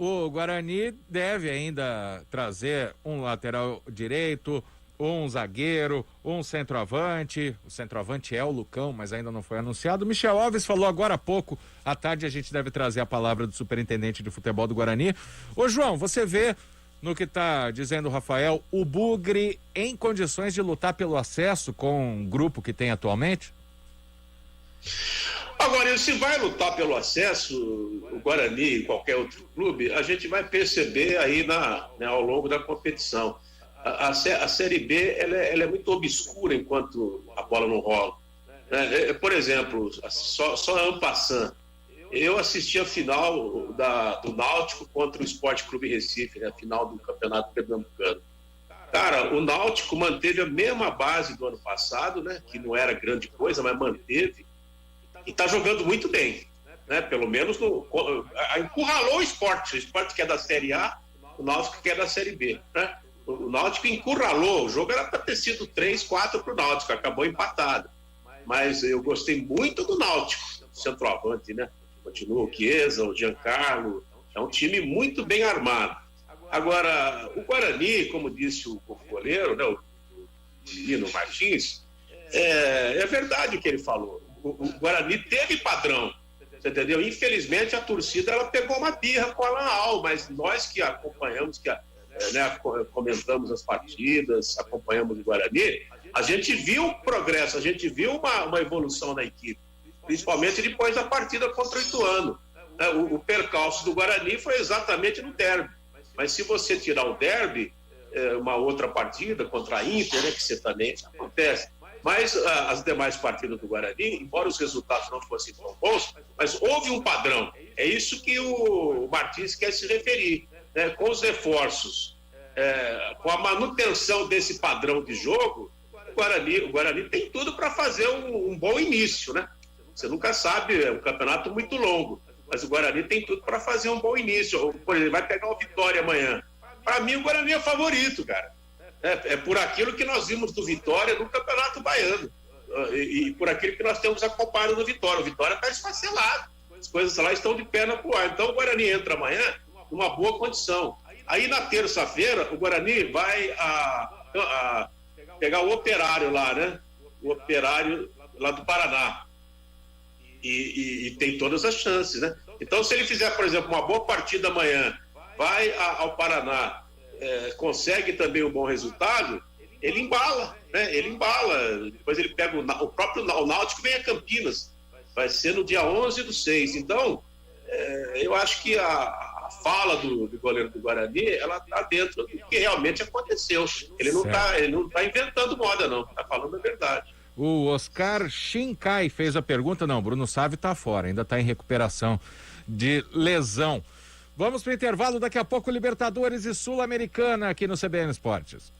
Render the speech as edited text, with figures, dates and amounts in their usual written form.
o Guarani deve ainda trazer um lateral direito, um zagueiro, um centroavante. O centroavante é o Lucão, mas ainda não foi anunciado. Michel Alves falou agora há pouco, à tarde a gente deve trazer a palavra do superintendente de futebol do Guarani. Ô João, você vê no que está dizendo o Rafael, o Bugre em condições de lutar pelo acesso com o grupo que tem atualmente? Agora, se vai lutar pelo acesso, o Guarani e qualquer outro clube, a gente vai perceber aí ao longo da competição. A Série B ela é muito obscura enquanto a bola não rola. Por exemplo, só en passant, eu assisti a final do Náutico contra o Sport Clube Recife, a final do Campeonato Pernambucano. Cara, o Náutico manteve a mesma base do ano passado, né, que não era grande coisa, mas manteve. E está jogando muito bem, né? Pelo menos encurralou o Sport que é da Série A, o Náutico que é da Série B, né? O Náutico encurralou, o jogo era para ter sido 3-4 para o Náutico, acabou empatado, mas eu gostei muito do Náutico, centroavante, né? Continua o Chiesa, o Giancarlo, é um time muito bem armado. Agora, o Guarani, como disse o goleiro, né, o Lino Martins, é verdade o que ele falou. O Guarani teve padrão, você entendeu? Infelizmente a torcida ela pegou uma birra com a Alan, mas nós que acompanhamos, comentamos as partidas, acompanhamos o Guarani, a gente viu o progresso, a gente viu uma evolução na equipe, principalmente depois da partida contra o Ituano. O percalço do Guarani foi exatamente no derby, mas se você tirar o derby, uma outra partida contra a Inter, né, que certamente acontece. Mas as demais partidas do Guarani, embora os resultados não fossem tão bons, mas houve um padrão. É isso que o Martins quer se referir, né? Com os reforços, com a manutenção desse padrão de jogo, o Guarani tem tudo para fazer um bom início, né? Você nunca sabe, é um campeonato muito longo, mas o Guarani tem tudo para fazer um bom início. Por exemplo, vai pegar o Vitória amanhã. Para mim, o Guarani é favorito, cara. É por aquilo que nós vimos do Vitória no Campeonato Baiano. E por aquilo que nós temos acompanhado do Vitória. O Vitória está esfacelado. As coisas lá estão de perna pro ar. Então o Guarani entra amanhã numa boa condição. Aí na terça-feira, o Guarani vai pegar o Operário lá, né? O Operário lá do Paraná. E tem todas as chances, né? Então, se ele fizer, por exemplo, uma boa partida amanhã, vai ao Paraná, consegue também um bom resultado, ele embala, né? Ele embala, depois ele pega o próprio Náutico, vem a Campinas, vai ser no dia 11/6. Então, eu acho que a fala do goleiro do Guarani, ela está dentro do que realmente aconteceu. Ele não tá inventando moda, não, está falando a verdade. O Oscar Shinkai fez a pergunta, não, Bruno Sávio está fora, ainda está em recuperação de lesão. Vamos para o intervalo, daqui a pouco Libertadores e Sul-Americana aqui no CBN Esportes.